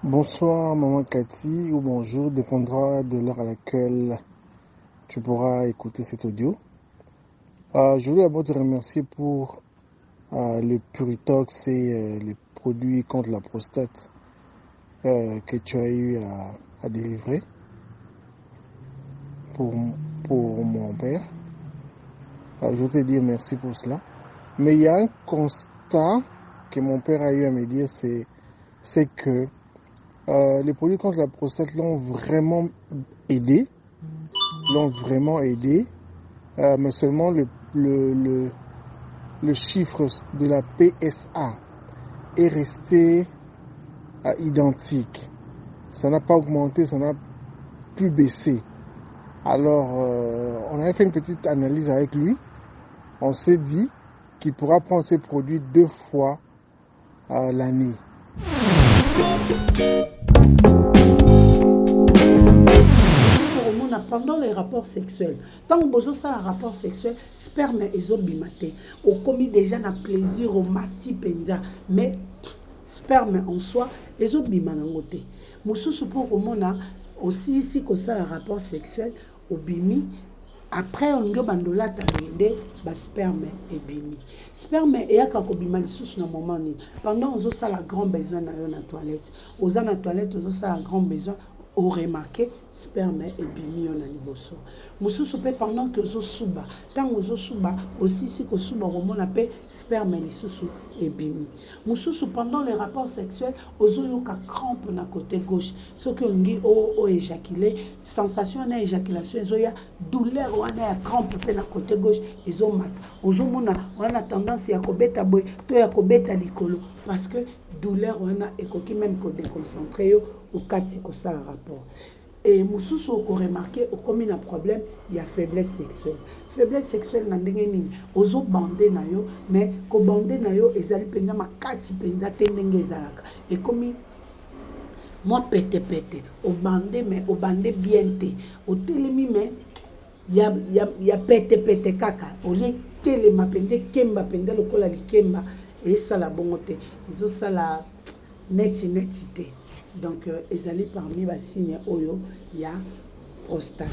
Bonsoir Maman Cathy ou bonjour, dépendra de l'heure à laquelle tu pourras écouter cet audio. Je voulais d'abord te remercier pour le Puritox et les produits contre la prostate que tu as eu à délivrer pour mon père. Je veux te dire merci pour cela. Mais il y a un constat que mon père a eu à me dire, c'est que les produits contre la prostate l'ont vraiment aidé. Mais seulement le chiffre de la PSA est resté identique. Ça n'a pas augmenté, ça n'a plus baissé. Alors, on avait fait une petite analyse avec lui. On s'est dit qu'il pourra prendre ces produits 2 fois l'année. Pendant les rapports sexuels, tant que vous avez un rapport sexuel, sperme et obimate, au commis déjà un plaisir au mati penza, mais sperme en soi, et obimanangote. Moussou pour romona aussi ici que ça un rapport sexuel, obimi. Après on go bandola tabinde, ba sperme et bimi. Sperme et aka kobima lisusu na moment ni. Pendant on ça la grand besoin na yo na toilette. Oza na toilette on ça la grand besoin. On remarqué sperme et bimi on a liboso. Mususu pe pendant que zo suba, tant ozo suba aussi si ko suba on appelle sperme lisusu et bimi. Mususu pendant les rapports sexuels ozo yoka crampe na côté gauche. Ce que on dit o éjaculer, sensation na éjaculation ozo ya douleur wana ya crampe pe na côté gauche ezo mat. Ozo mona on a tendance ya kobeta boy to ya kobeta likolo parce que douleur wana ekoki même ko déconcentrer yo au kati ko ça le rapport. Et mususu ko remarquer au comme un problème, il y a faiblesse sexuelle. Faiblesse sexuelle na ndenge nini ozo bandé na yo mais ko bandé na yo ezali penza makasi penza te ndenge ezalaka. Et comme moi pété au bandé mais au bandé bien te au telemi mais ya pété kaka au lieu telema pende kemba pende lokola likemba et ça la bonté izo ça la netité. Donc, ils allaient parmi les signes oyo, il y a prostate.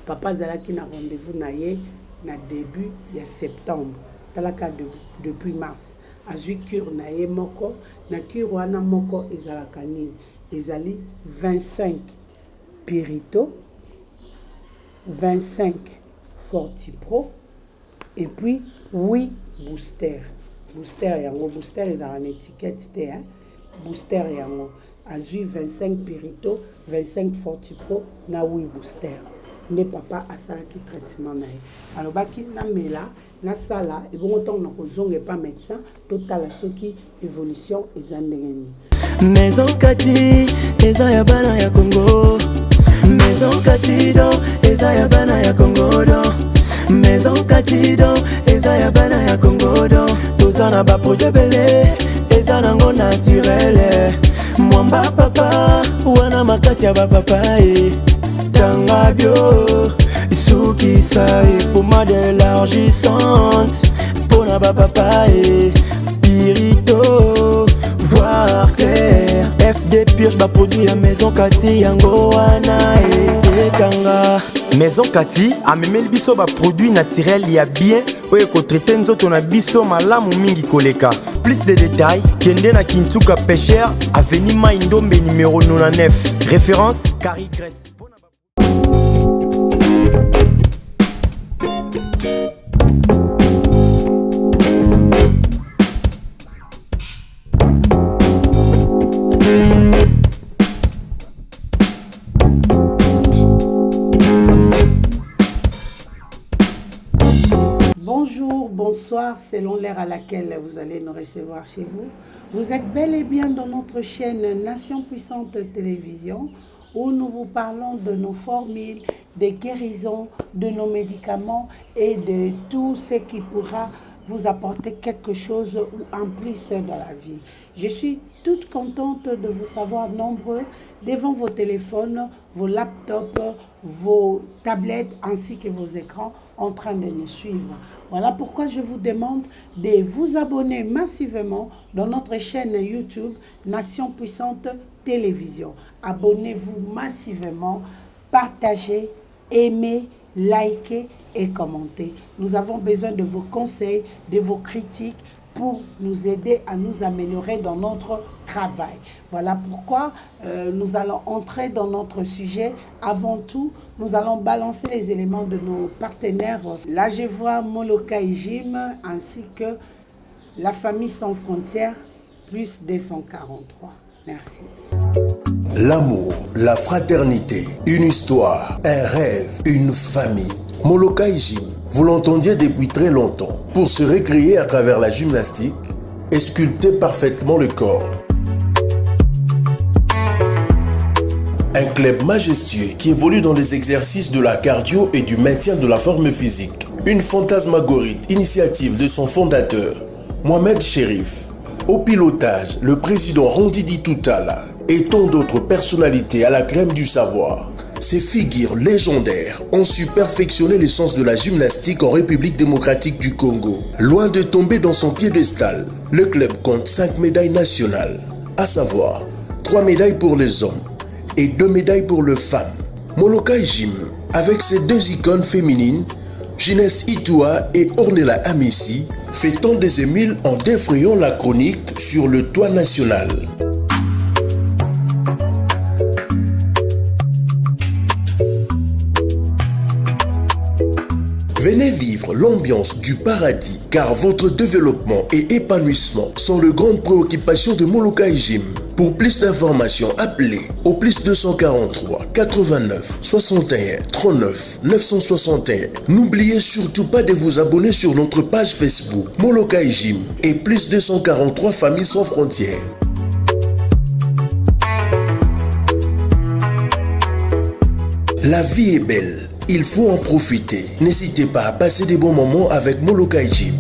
Papa Zalaki na rendez-vous na début de septembre. Talaka depuis mars. Azui cure na ye moko, na cure wana moko ezalaka nini. Ezali 25 Pirito, 25 Fortipro et puis 8 booster. Booster yango booster est dans l'étiquette hein? Booster yango azui 25 Pirito 25 Fortipro na 8 booster ne papa asala ki traitement na alors baki na mela na sala et bon temps na kozonga pas médecin total soki évolution ezandengeni Maison Kati eza ya bana ya Congo Maison Kati do eza ya bana ya Congo do Maison Katido, eza ya bana ya Congodo Tozana ba projet belé, eza nango naturel Mwamba papa, wana makasi ya ba papa Tanga bio, suki sa pommade élargissante Pona ba papa Pirito, voir clair FD Purge ba produit ya Maison Kati yango wana Tanga Maison Kati a memeli biso ba produit naturel ya bien oye ko traiter nzoto na biso malamu mingi koleka. Plus de détails, kende na Kintuka Pêcheur, avenue Maindombe numéro 99. Référence Carrie Grèce. Bonsoir, selon l'heure à laquelle vous allez nous recevoir chez vous. Vous êtes bel et bien dans notre chaîne Nation Puissante Télévision où nous vous parlons de nos formules, des guérisons, de nos médicaments et de tout ce qui pourra vous apporter quelque chose ou un plus dans la vie. Je suis toute contente de vous savoir nombreux devant vos téléphones, vos laptops, vos tablettes ainsi que vos écrans en train de nous suivre. Voilà pourquoi je vous demande de vous abonner massivement dans notre chaîne YouTube Nation Puissante Télévision. Abonnez-vous massivement, partagez, aimez, likez et commentez. Nous avons besoin de vos conseils, de vos critiques pour nous aider à nous améliorer dans notre travail. Voilà pourquoi nous allons entrer dans notre sujet. Avant tout, nous allons balancer les éléments de nos partenaires. Là, je vois Molokai Gym ainsi que la famille sans frontières, plus 243. Merci. L'amour, la fraternité, une histoire, un rêve, une famille. Molokai Gym, vous l'entendiez depuis très longtemps, pour se récréer à travers la gymnastique et sculpter parfaitement le corps. Un club majestueux qui évolue dans les exercices de la cardio et du maintien de la forme physique. Une fantasmagorique initiative de son fondateur, Mohamed Chérif. Au pilotage, le président Rondidi Toutala et tant d'autres personnalités à la crème du savoir. Ces figures légendaires ont su perfectionner l'essence de la gymnastique en République démocratique du Congo. Loin de tomber dans son piédestal, le club compte 5 médailles nationales, à savoir 3 médailles pour les hommes et 2 médailles pour les femmes. Molokai Gym, avec ses 2 icônes féminines, Ginès Itoua et Ornella Amissi, fait tant des émules en défrayant la chronique sur le toit national. Venez vivre l'ambiance du paradis, car votre développement et épanouissement sont les grandes préoccupations de Molokai Gym. Pour plus d'informations, appelez au plus 243 89 61 39 961. N'oubliez surtout pas de vous abonner sur notre page Facebook Molokai Gym et plus 243 Familles sans frontières. La vie est belle. Il faut en profiter. N'hésitez pas à passer des bons moments avec Molokai Gym.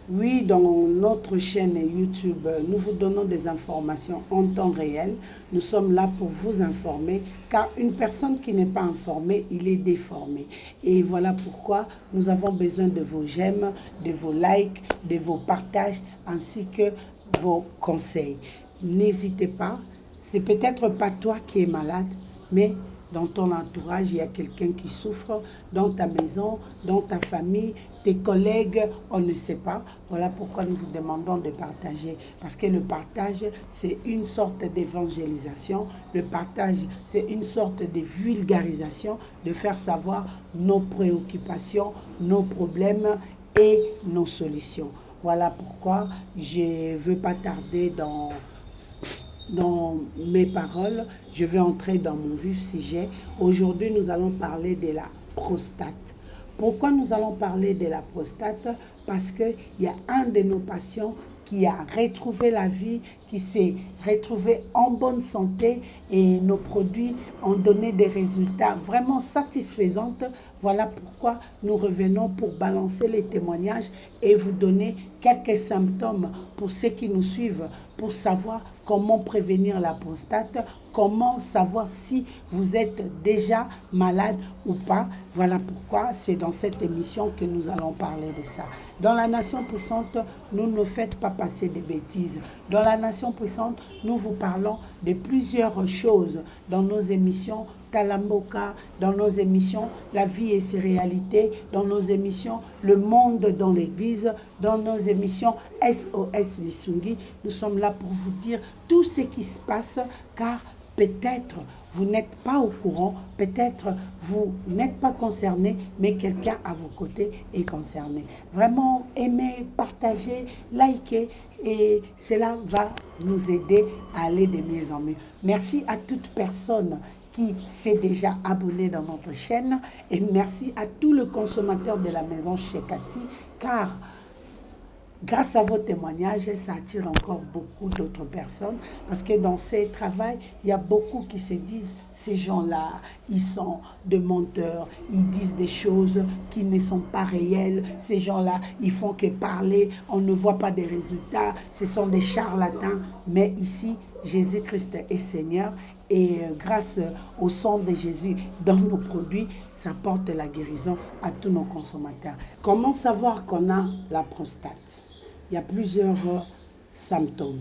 Oui, dans notre chaîne YouTube, nous vous donnons des informations en temps réel. Nous sommes là pour vous informer, car une personne qui n'est pas informée, il est déformé. Et voilà pourquoi nous avons besoin de vos j'aime, de vos likes, de vos partages, ainsi que vos conseils. N'hésitez pas, c'est peut-être pas toi qui es malade, mais dans ton entourage, il y a quelqu'un qui souffre, dans ta maison, dans ta famille, tes collègues, on ne sait pas. Voilà pourquoi nous vous demandons de partager. Parce que le partage, c'est une sorte d'évangélisation. Le partage, c'est une sorte de vulgarisation, de faire savoir nos préoccupations, nos problèmes et nos solutions. Voilà pourquoi je ne veux pas tarder dans mes paroles, je vais entrer dans mon vif sujet. Aujourd'hui, nous allons parler de la prostate. Pourquoi nous allons parler de la prostate? Parce qu'il y a un de nos patients qui a retrouvé la vie, qui s'est retrouvé en bonne santé et nos produits ont donné des résultats vraiment satisfaisants. Voilà pourquoi nous revenons pour balancer les témoignages et vous donner quelques symptômes pour ceux qui nous suivent, pour savoir comment prévenir la prostate, comment savoir si vous êtes déjà malade ou pas. Voilà pourquoi c'est dans cette émission que nous allons parler de ça. Dans la Nation Puissante, nous ne faites pas passer des bêtises. Dans la Nation Puissante, nous vous parlons de plusieurs choses dans nos émissions Talamboka, dans nos émissions La vie et ses réalités, dans nos émissions Le monde dans l'église, dans nos émissions SOS Lisungi. Nous sommes là pour vous dire tout ce qui se passe, car peut-être vous n'êtes pas au courant, peut-être vous n'êtes pas concerné, mais quelqu'un à vos côtés est concerné. Vraiment, aimez, partagez, likez, et cela va nous aider à aller de mieux en mieux. Merci à toute personne qui s'est déjà abonné dans notre chaîne, et merci à tous les consommateurs de la maison chez Cathy, car Grâce à vos témoignages, ça attire encore beaucoup d'autres personnes parce que dans ces travaux, il y a beaucoup qui se disent, ces gens-là, ils sont de menteurs, ils disent des choses qui ne sont pas réelles, ces gens-là, ils font que parler, on ne voit pas des résultats, ce sont des charlatans, mais ici, Jésus-Christ est Seigneur et grâce au sang de Jésus dans nos produits, ça porte la guérison à tous nos consommateurs. Comment savoir qu'on a la prostate? Il y a plusieurs symptômes.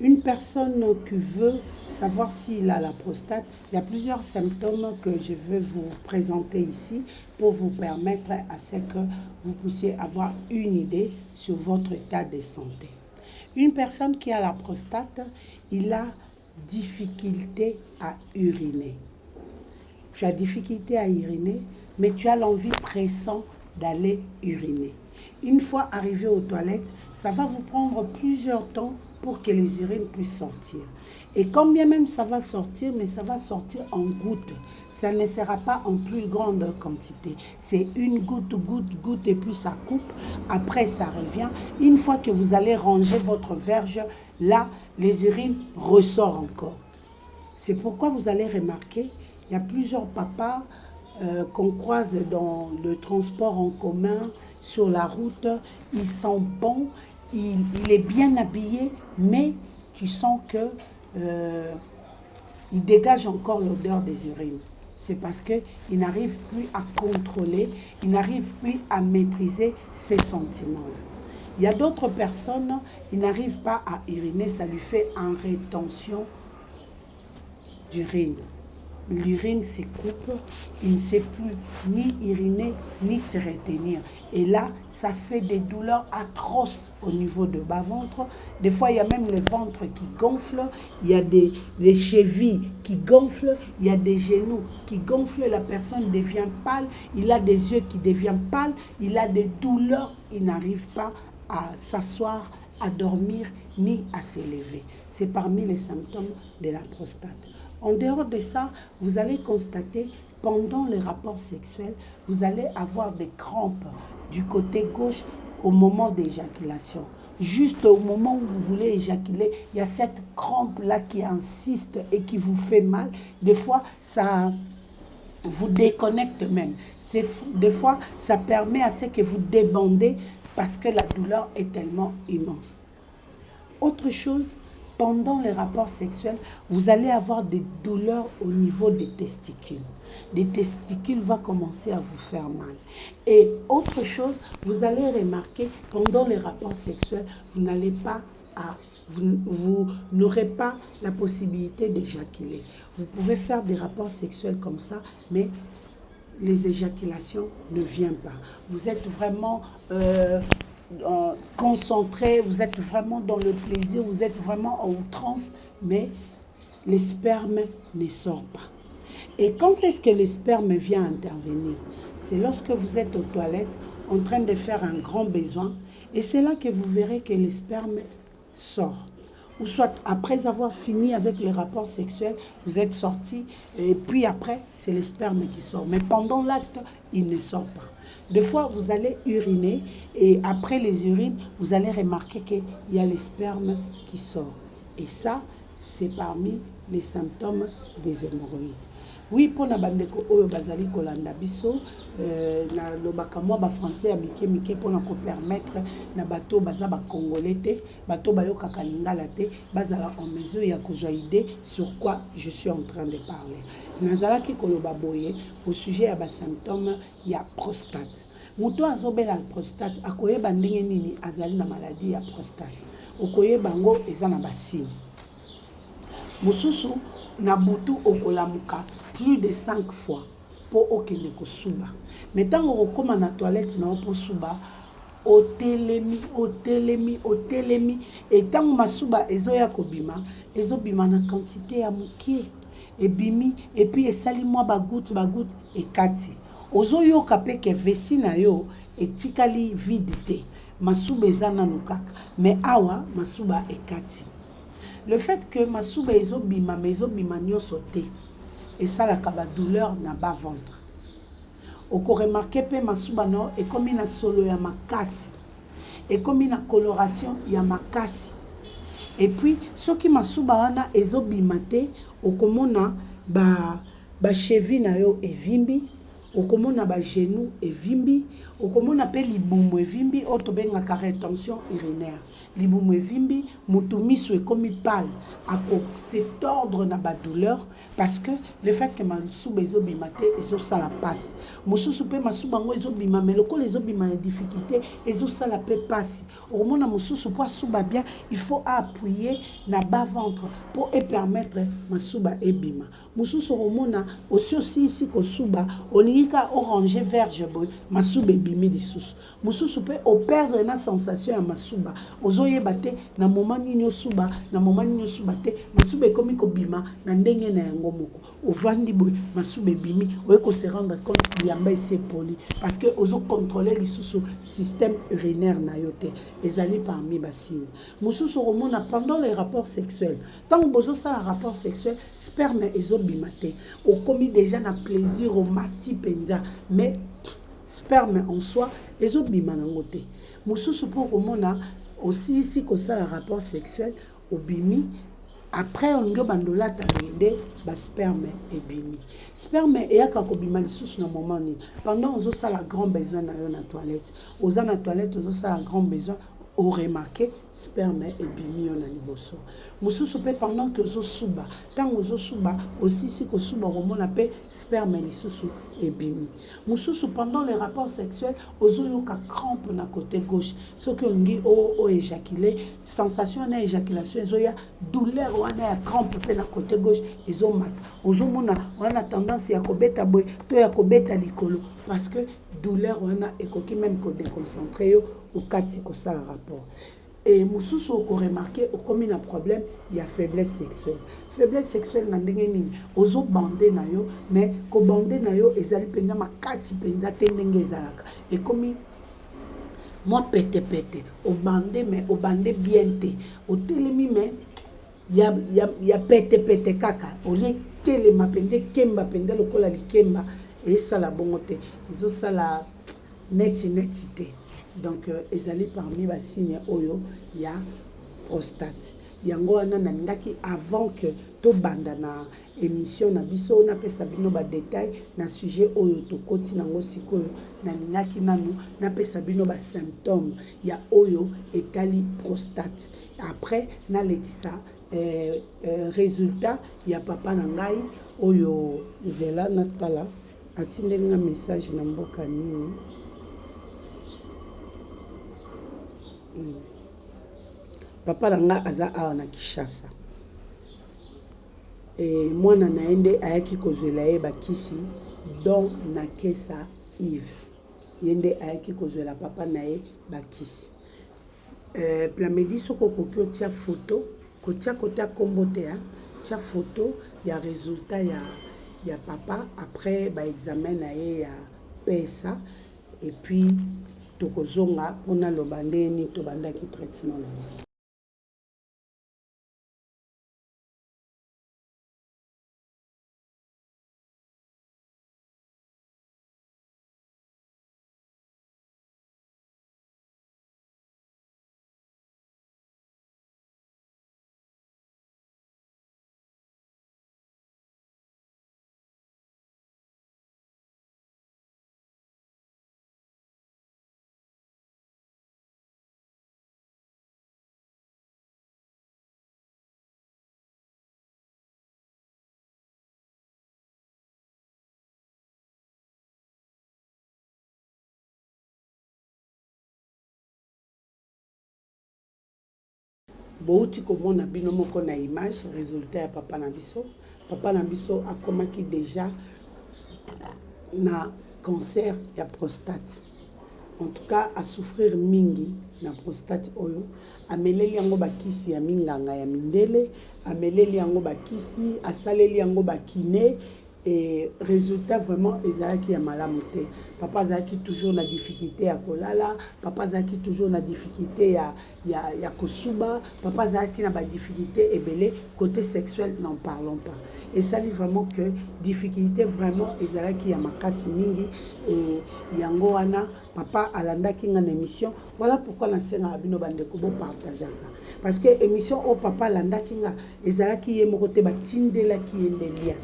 Une personne qui veut savoir s'il a la prostate, il y a plusieurs symptômes que je veux vous présenter ici pour vous permettre à ce que vous puissiez avoir une idée sur votre état de santé. Une personne qui a la prostate, il a difficulté à uriner. Tu as difficulté à uriner, mais tu as l'envie pressante d'aller uriner. Une fois arrivé aux toilettes, ça va vous prendre plusieurs temps pour que les urines puissent sortir. Et quand bien même ça va sortir, mais ça va sortir en gouttes. Ça ne sera pas en plus grande quantité. C'est une goutte, et puis ça coupe. Après, ça revient. Une fois que vous allez ranger votre verge, là, les urines ressortent encore. C'est pourquoi vous allez remarquer, il y a plusieurs papas qu'on croise dans le transport en commun, sur la route, ils sont bons, il est bien habillé, mais tu sens que il dégage encore l'odeur des urines. C'est parce qu'il n'arrive plus à contrôler, il n'arrive plus à maîtriser ses sentiments-là. Il y a d'autres personnes, ils n'arrivent pas à uriner, ça lui fait une rétention d'urine. L'urine se coupe, il ne sait plus ni uriner, ni se retenir. Et là, ça fait des douleurs atroces au niveau de bas-ventre. Des fois, il y a même le ventre qui gonfle, il y a des chevilles qui gonflent, il y a des genoux qui gonflent, la personne devient pâle, il a des yeux qui deviennent pâles, il a des douleurs, il n'arrive pas à s'asseoir, à dormir, ni à s'élever. C'est parmi les symptômes de la prostate. En dehors de ça, vous allez constater, pendant les rapports sexuels, vous allez avoir des crampes du côté gauche au moment d'éjaculation. Juste au moment où vous voulez éjaculer, il y a cette crampe-là qui insiste et qui vous fait mal. Des fois, ça vous déconnecte même. Des fois, ça permet à ce que vous débandez parce que la douleur est tellement immense. Autre chose, pendant les rapports sexuels, vous allez avoir des douleurs au niveau des testicules. Les testicules vont commencer à vous faire mal. Et autre chose, vous allez remarquer, pendant les rapports sexuels, vous n'aurez pas la possibilité d'éjaculer. Vous pouvez faire des rapports sexuels comme ça, mais les éjaculations ne viennent pas. Vous êtes vraiment concentré, vous êtes vraiment dans le plaisir, vous êtes vraiment en transe, mais les spermes ne sortent pas. Et quand est-ce que le sperme vient intervenir? C'est lorsque vous êtes aux toilettes en train de faire un grand besoin, et c'est là que vous verrez que le sperme sort. Ou soit après avoir fini avec les rapports sexuels, vous êtes sorti, et puis après, c'est le sperme qui sort. Mais pendant l'acte, il ne sort pas. Des fois, vous allez uriner, et après les urines, vous allez remarquer qu'il y a le sperme qui sort. Et ça, c'est parmi les symptômes des hémorroïdes. Oui, pour na bandeko oyo bazali kolanda biso na lobaka mwa ba français ya mike pour na ko permettre na bato baza ba congolais te, bato bayokaka lingala te, bazala en mesure ya kozwa idée sur quoi je suis en train de parler. Nazalaki koloba boye au sujet ya ba symptômes ya prostate. Muto azobela prostate akoyeba ndenge nini azali na maladie ya prostate. Okoyeba ngo eza na basine. Mususu na butu okolamuka plus de 5 fois pour okende kosuba. Mais tant on recommande na toilette na pour suba, otelemi et tant masuba ezoya kobima, ezobima na quantité ya mukie ebimi et puis esali mwa bagoutte et kati. Ozoyoka pe ke vessie na yo etikali vide te. Masuba ezana nukaka, mais awa masuba ekati. Le fait que masuba ezobima nyoso te, et ça la kaba douleur na bas ventre. Oko remarquer pe masuba no et comme na solo ya makasi. et comme une coloration ya makasi. Et puis soki masuba wana ezobimate okomona ba cheville na yo evimbi, okomona ba genou evimbi, okomona pe libumu evimbi otobengaka rétention urinaire. Libumu evimbi, mutu miso ekomi pâle, ako se tordre na ba douleur parce que le fait que masuba ezobimate ezosala passe. Mosusu pe masuba ngo ezobima mais lokola ezobima na difficulté ezosala pe passe. Okomona mosusu po asuba bien, il faut appuyer na bas ventre pour permettre masuba ebima. Mosusu okomona aussi ici ko suba onika orange verge boy masuba ebimi lisusu. Mosusu pe o perdre na sensation ya masuba. Ozoyeba te na moment nini osuba, na moment nini osuba te, masuba ekomi kobima na ndenge na yango moko. Ovandi boy masuba ebimi, oyeko se rendre compte yamba ese poli parce que ozo contrôler lisusu système urinaire na yo te. Ezali parmi basine. Mosusu okomona pendant les rapports sexuels. Tant bozo ça rapport sexuel, sperme ezobima te. Okomi déjà na plaisir au mati penza, mais sperme en soi ezobima nango te. Mosusu po komona aussi ici que ça le rapport sexuel au bimi après on go bandola tabinde ba sperme et bimi sperme et aka ko bima lisusu na moment ni pendant ozo ça la grand besoin na yo na toilette oza na toilette ozo ça la grand besoin au remarqué sperme et bimi on a liboso mususu pe pendant que ozo suba tant ozo suba aussi si ko suba romona pe sperme lisusu et bimi mususu pendant les rapports sexuels ozo yoka crampe na côté gauche ce que ngi o éjaculer sensation na éjaculation ezo ya douleur wana ya crampe pe na côté gauche ezo mat ozo mona wana tendance ya kobeta boy to ya kobeta likolo parce que douleur wana ekoki même ko déconcentrer yo au kati ko ça le rapport. Et mususu ko remarquer au comme un problème il y a faiblesse sexuelle. Faiblesse sexuelle na ndenge nini ozo bandé na yo mais ko bandé na yo ezali penza makasi penza te ndenge ezalaka. Et comme moi pété au bandé mais au bandé bien te au telemi mais ya pété kaka au lieu telema pende kemba pende lokola likemba et ça la bonté izo ça la neti te. Donc ezali parmi ba signes oyo ya prostate yango wana na ngaki avant que to banda na émission na biso na pesa bino ba détail na sujet oyo to koti nango sikoyo na ngaki nanu na pesa bino ba symptômes ya oyo etali prostate après na lekisa résultat ya papa na ngai oyo zela na tala atindelinga message na mboka nini. Papa langa aza awa na Kishasa et mwana naende ayaki kozwela ye bakisi don na kesa Yves yende ayaki kozwela papa na ye bakisi plamedi soko koki otia photo kotia kotia kombote ya tia photo ya résultat ya papa après ba examen na ye ya PSA et puis tokozonga pona lobande ni tobanda ki traitement na biso. Bouti komona bino moko na image résultat ya papa na biso akomaki déjà na cancer ya prostate en tout cas à souffrir mingi na prostate oyo ameleli yango bakisi ya minganga ya mindele ameleli yango bakisi asaleli yango bakine et résultat vraiment ezalaki ya malamu te. Papa azalaki toujours na difficulté ya kolala, papa azalaki toujours na difficulté ya kosuba, papa azalaki na ba difficulté ebele côté sexuel, n'en parlons pas. Et ça dit vraiment que difficulté vraiment ezalaki ya makasi mingi et yango wana papa alandaki nga na émission. Voilà pourquoi na senga abino bandeko bo partageaka, parce que émission au papa alandaki nga ezalaki ye moko te batindelaki ye ndelia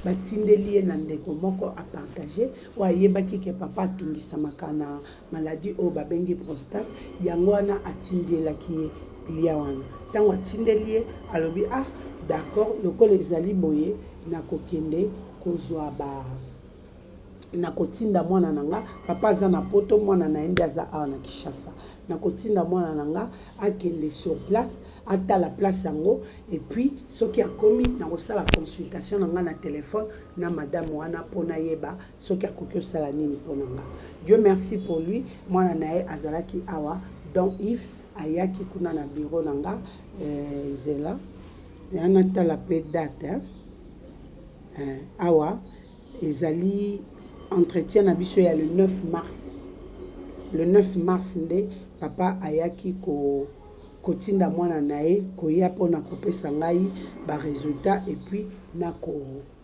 batindeli ye na ndeko moko a partager o ayebaki ke papa atungisamaka na maladie o babengi prostate, yango wana atindelaki ye lia wana. Ntango atindeli ye alobi ah d'accord lokola ezali boye nakokende kozwa ba nakotinda mwana nanga papa aza na poto mwana na ende aza awa na Kishasa, nakotinda mwana nanga akende sur place ata la place yango, et puis soki akomi nakosala consultation nanga na téléphone na madame wana pona yeba soki akoki osala nini pona nga. Dieu merci pour lui, mwana na ye azalaki awa donc Yves ayaki kuna na bureau nanga zela yana tala pe date awa ezali entretien na biso ya le 9 mars. Le 9 mars nde papa ayaki kotinda mwana na ye koya pona kopesa ngai ba résultat et puis na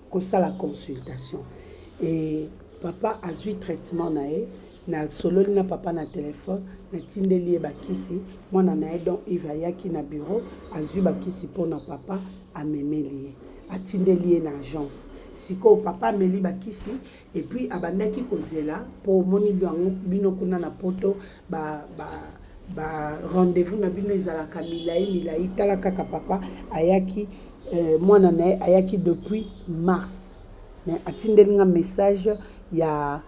kosala consultation. Et papa azui traitement na ye na sololi na papa na téléphone na tindeli ye bakisi mwana na ye donc Yves ayaki na bureau azui bakisi pona papa amemeli ye atindeli ye na agence. Siko papa meli bakisi et puis abandaki kozela pour moni bino kuna na poto ba rendez-vous na bino ezalaka milai tala kaka papa ayaki mwana na ayaki depuis mars, mais atindeli nga message ya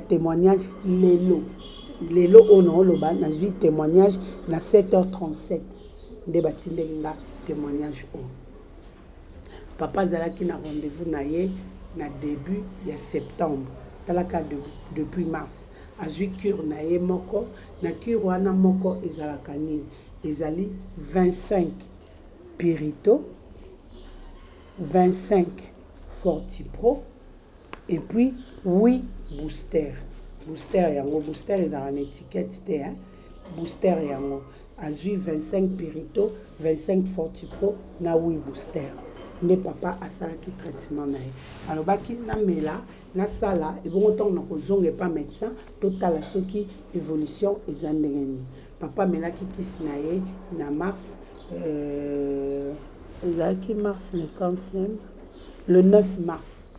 témoignage lelo ono loba na zui témoignage na 7h37 nde batindeli nga témoignage o. Papa zalaki na rendez-vous na ye na début ya septembre talaka depuis mars azui cure na ye moko na cure wana moko ezalaka nini ezali 25 Pirito 25 Fortipro et puis 8 booster yango booster ezalaka na étiquette te booster yango azui 25 Pirito 25 Fortipro na 8 booster nde papa asalaki traitement na ye alobaki namela nasala ebongo ntongo na kozonga epa médecin totala soki évolution eza ndenge nini. Papa amelaki kisi na ye na mars ezalaki mars le 40e le 9 mars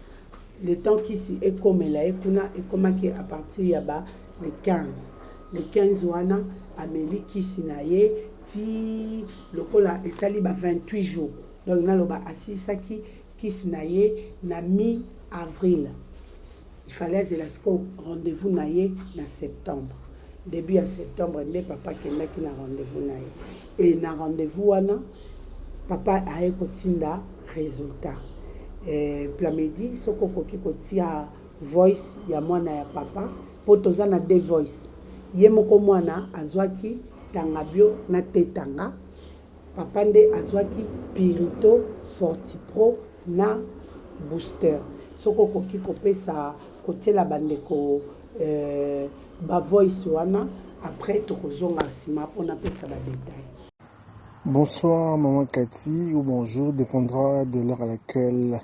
le temps kisi ekomela ye kuna ekomaki à partir ya ba le 15 wana ameli kisi na ye ti lokola esali ba 28 jours. Donc naloba asisaki kisi na ye na mi-avril. Il fallait zelasko rendez-vous na ye na septembre. Début ya septembre nde papa kendaki na rendez-vous na ye. Et na rendez-vous wana papa aye kotinda résultat. Plamedi soko koki kotia voice ya mwana ya papa po toza na deux voice. Ye moko mwana azwaki tangabio na tetanga. Papa nde azwaki Pirito Fortipro na booster. Soko koki kopesa kotiela bandeko ba voice wana après tokozonga nsima mpona pesa ba détail. Bonsoir maman Cathy ou bonjour, dépendra de l'heure à laquelle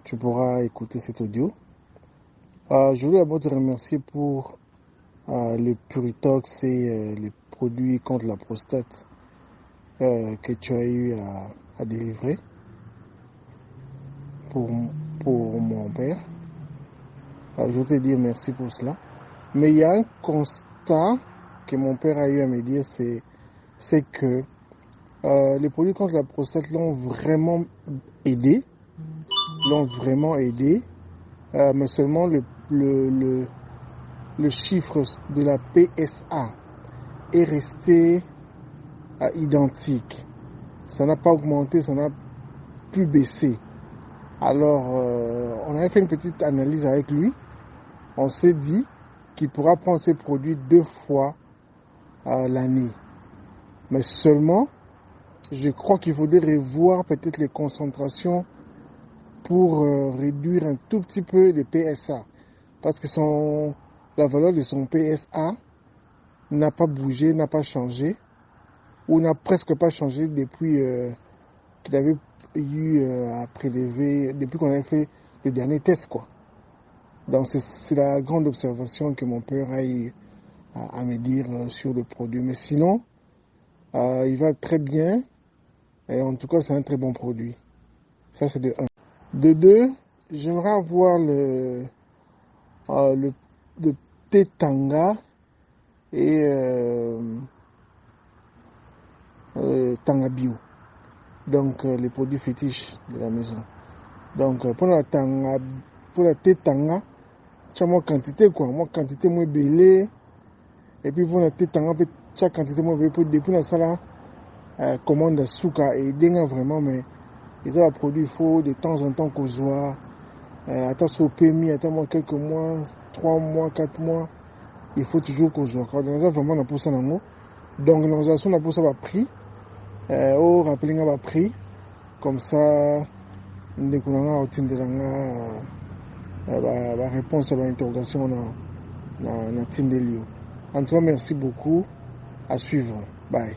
tu pourras écouter cet audio. Je voulais d'abord te remercier pour le Puritox et les produits contre la prostate que tu as eu à délivrer pour mon père. Je veux te dire merci pour cela. Mais il y a un constat que mon père a eu à me dire, c'est que les produits contre la prostate l'ont vraiment aidé. Mais seulement le chiffre de la PSA est resté identique. Ça n'a pas augmenté, ça n'a plus baissé. Alors, on avait fait une petite analyse avec lui. On s'est dit qu'il pourra prendre ces produits 2 fois l'année. Mais seulement, je crois qu'il faudrait revoir peut-être les concentrations pour réduire un tout petit peu les PSA. Parce que la valeur de son PSA n'a pas bougé, n'a pas changé, ou n'a presque pas changé depuis qu'il avait eu à prélever, depuis qu'on avait fait le dernier test, quoi. Donc c'est la grande observation que mon père a eu à me dire sur le produit. Mais sinon, il va très bien, et en tout cas c'est un très bon produit. Ça c'est de 1. De 2, j'aimerais avoir le thé Tanga et Tanga Bio. Donc les produits fétiches de la maison. Donc pour la thé Tanga, tu as moins quantité quoi, moins quantité moins belée. Et puis pour la thé Tanga, tu as quantité moins belée. Depuis la salle, commande souka et denga vraiment, mais ils ont un produit, il faut de temps en temps qu'on soit. Attends, au PMI, attends-moi quelques mois, 3 mois, 4 mois, il faut toujours qu'on soit. Quand on a vraiment la pousse en amour. Donc, l'organisation n'a pas ça va prix. Au rappelé, on va prix. Comme ça, on découvre la réponse à l'interrogation dans Tindelio. En tout cas, merci beaucoup. À suivre. Bye.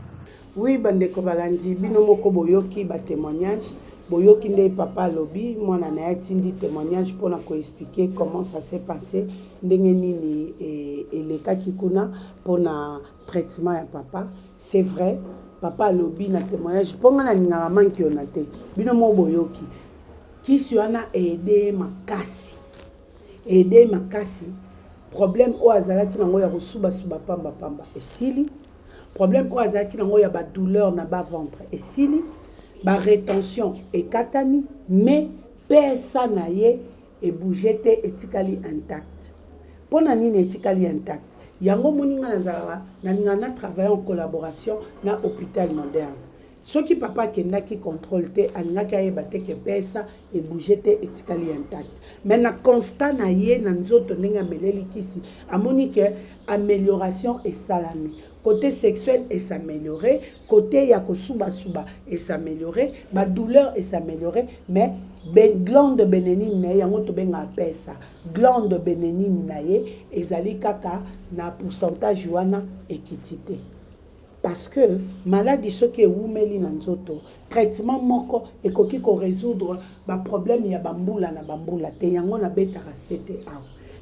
Oui, Bandeko Balandi, Binomoko Boyoki, ba témoignage. Boyoki Ndei Papa Lobby, moi na tindi témoignage pour expliquer comment ça s'est passé. Ndengenini et les cas qui kuna pour na traitement ya papa. C'est vrai, Papa Lobby na témoignage. Pour na ningaman qui on a été. Binomo Boyoki. Qui suana aider makasi. Aider makasi. Problème au azala qui nango ya suba pamba. Et sili. Problème au azala qui nango ya ba douleur na ba ventre. Et sili. Ba rétention et katani, mais PSA na ye et bougete etikali intact. Pour nani etikali intact. Yango moninga nazala na travailler en collaboration na hôpital moderne. Ce qui papa kenda qui contrôle te alingaka ye bate ke PSA et bougete etikali intact. Mais na constat na ye na nzoto ndenge meleli kisi amoni que amélioration et salami. Côté sexuel et s'améliorer, côté yakosuba et s'améliorer, ma douleur et s'améliorer, mais glande bénénine na yango to benga pesa, glande bénénine na ye ezali kaka na pourcentage wana ekitité. Parce que maladie ce qui est oumeli na nzoto, traitement moko ekoki ko résoudre ba problème ya bambula na bambula te yango na beta rasete a.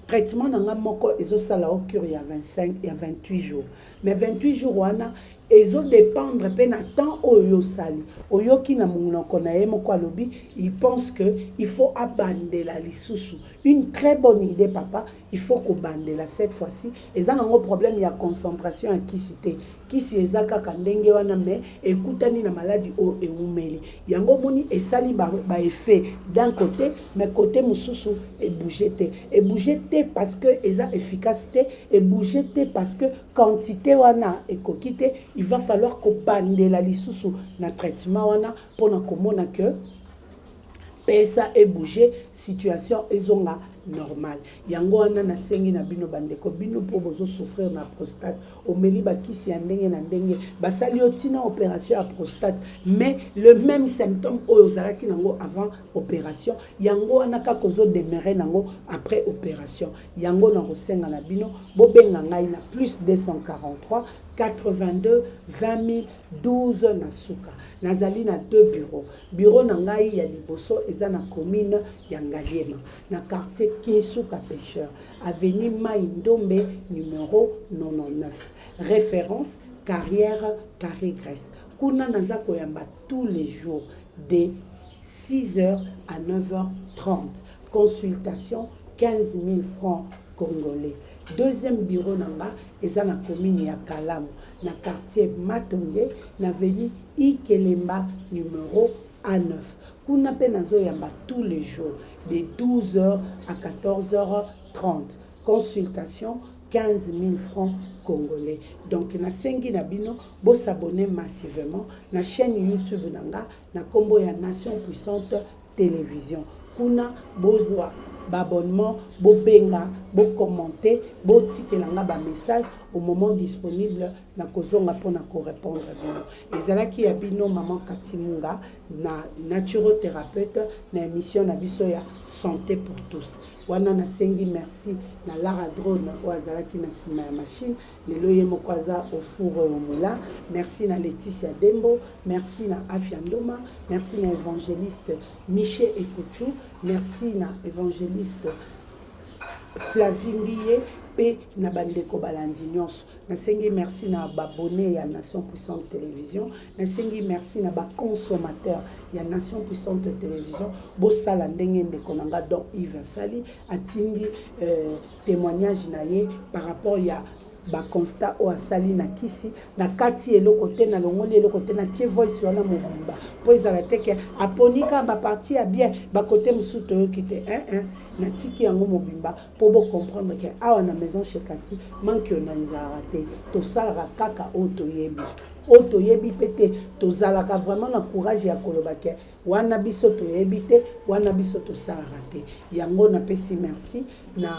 Traitement nanga moko ezo sala au cure ya 25 et 28 jours. Mais 28 jours wana ezo dépendre pe na temps oyo sali. Oyo ki na munoko na ye moko alobi, il pense que il faut abandonner la lisusu. Une très bonne idée papa, il faut qu'on bande la cette fois-ci. Et ça nango problème il y a concentration à qui cité. Qui si ezaka kandenge wana me ekutani na maladie o eumeli. Yango moni esali ba effet d'un côté mais côté mususu et bougeté. Et bougeté parce que eza efficacité et bougeté parce que quantité wana et kokité, il va falloir qu'on bande la lisusu na traitement wana pour na komona que pesa et bouger situation ezonga normal. Yango wana na sengi na bino bandeko bino po bozo souffrir na prostate omeli bakisi ya ndenge na ndenge basali otina opération à prostate mais le même symptôme oyo ozalaki nango avant opération yango wana ka kozo demeurer nango après opération yango na kosenga na bino bobenga ngai na plus 243 82 20 000 12 na suka nazali na 2 bureaux bureau na ngai ya liboso eza na commune ya Ngaliema na quartier Kinsuka Pêcheur avenue Maïndombe numéro 99 référence carrière Carré Grèce kuna naza koyamba tous les jours de 6h à 9h30 consultation 15 000 francs congolais. Deuxième bureau nanga eza na commune ya Kalamu na quartier Matonge na avenue Ikelemba numéro A9 kuna pe nazo yamba tous les jours de 12h à 14h30 consultation 15 000 francs congolais. Donc na sengi na bino bo s'abonner massivement na chaîne YouTube nanga na kombo ya Nation Puissante Télévision kuna bozwa abonnement, bo benga, bo commenter, bo tikelanga ba message au moment disponible na kozonga pona ko répondre bino. Ezalaki ya bino maman Katimunga na naturothérapeute na émission na biso ya santé pour tous. Wana na sengi merci na Lara Drone oazalaki na sima ya machine lelo ye mokwaza au four omula. Merci na Laetitia Dembo, merci na Afia Ndoma, merci na évangéliste Michel Ekouchou, merci na évangéliste Flavingie pe na bandeko balandi nyonso. Nasengi merci na babone ya Nation Puissante Télévision. Nasengi merci na ba consommateur ya Nation Puissante Télévision. Bosala ndenge ndeko nanga don Yves Sali atindi témoignage na ye par rapport ya ba constat o asali na kisi na kati eloko te na longoli eloko te na tie voice wana mobimba po ezala te ke aponika ba parti ya bien ba côté musuto yo kite na tiki yango mobimba po bo comprendre ke awa na maison chez Kati manque na nzara te to sala kaka auto yebi pete to zalaka vraiment na courage ya koloba ke wana biso to yebi te wana biso to sala te yango na pesi merci na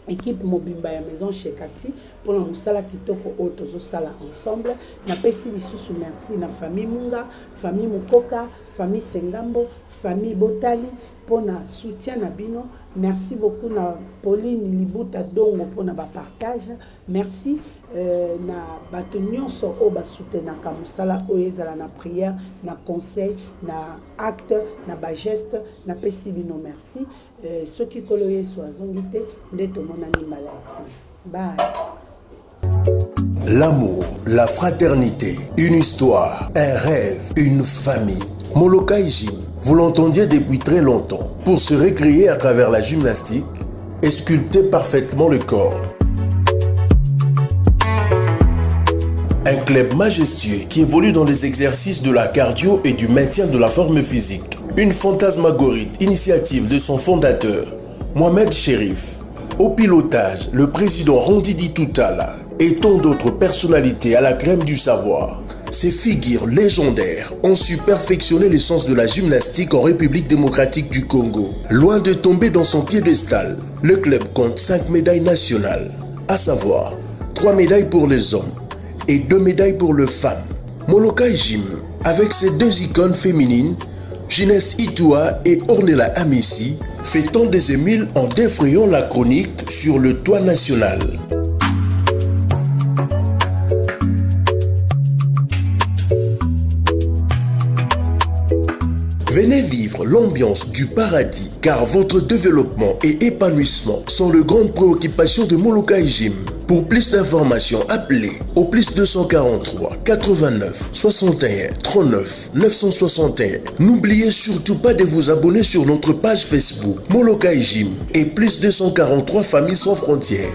équipe mobimba ya maison chez Kati pour la musala kitoko otozo sala ensemble na pesi lisusu merci na famille Munga, famille Mukoka, famille Sengambo, famille Botali pour na soutien na bino. Merci beaucoup na Pauline Libuta Dongo pour na ba partage. Merci na bato nyonso o ba soutenaka musala o ezala na prière, na conseil, na acte, na ba geste, na pesi bino merci. Ceux qui koloye soazongite ndeto monani malasi. Bye. L'amour, la fraternité, une histoire, un rêve, une famille. Molokai Gym, vous l'entendiez depuis très longtemps, pour se recréer à travers la gymnastique et sculpter parfaitement le corps. Un club majestueux qui évolue dans les exercices de la cardio et du maintien de la forme physique. Une fantasmagorique initiative de son fondateur, Mohamed Chérif. Au pilotage, le président Rondidi Toutala et tant d'autres personnalités à la crème du savoir. Ces figures légendaires ont su perfectionner l'essence de la gymnastique en République démocratique du Congo. Loin de tomber dans son piédestal, le club compte 5 médailles nationales, à savoir 3 médailles pour les hommes et 2 médailles pour les femmes. Molokai Gym, avec ses 2 icônes féminines, Ginès Itoua et Ornella Amissi, fait tant des émules en défrayant la chronique sur le toit national. Venez vivre l'ambiance du paradis, car votre développement et épanouissement sont les grandes préoccupations de Molokai Gym. Pour plus d'informations, appelez au plus 243 89 61 39 961. N'oubliez surtout pas de vous abonner sur notre page Facebook Molokai Gym et plus 243 familles sans frontières.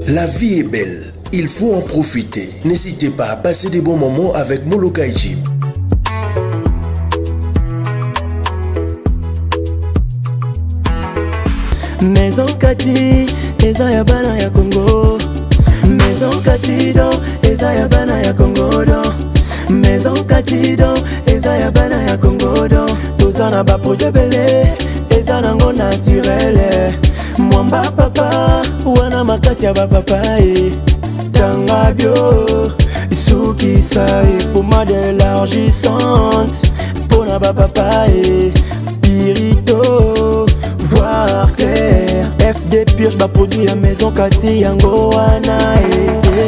La vie est belle. Il faut en profiter. N'hésitez pas à passer des bons moments avec Molokai Gym. Maison Kati, eza ya bana ya Congo. Maison Kati don, eza ya bana ya Congo don. Maison Kati don, eza ya bana ya Congo don. Tozana ba projet belé, eza nango naturel. Mwamba papa, wana makasi ya ba papa Tanga bio, soukisa pommade élargissante. Pona ba papa pirito, voir clair. FD purge ba produit à Maison Kati yango wana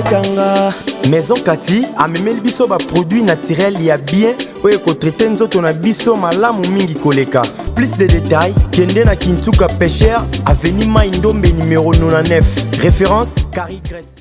Tanga. Maison Kati a memeli biso ba produit naturel ya bien oye ko traiter nzoto na biso malamu mingi koleka. Plus de détails, kende na Kintuka Pêcheur, avenue Maindombe numéro 99. Référence Carrie Grèce.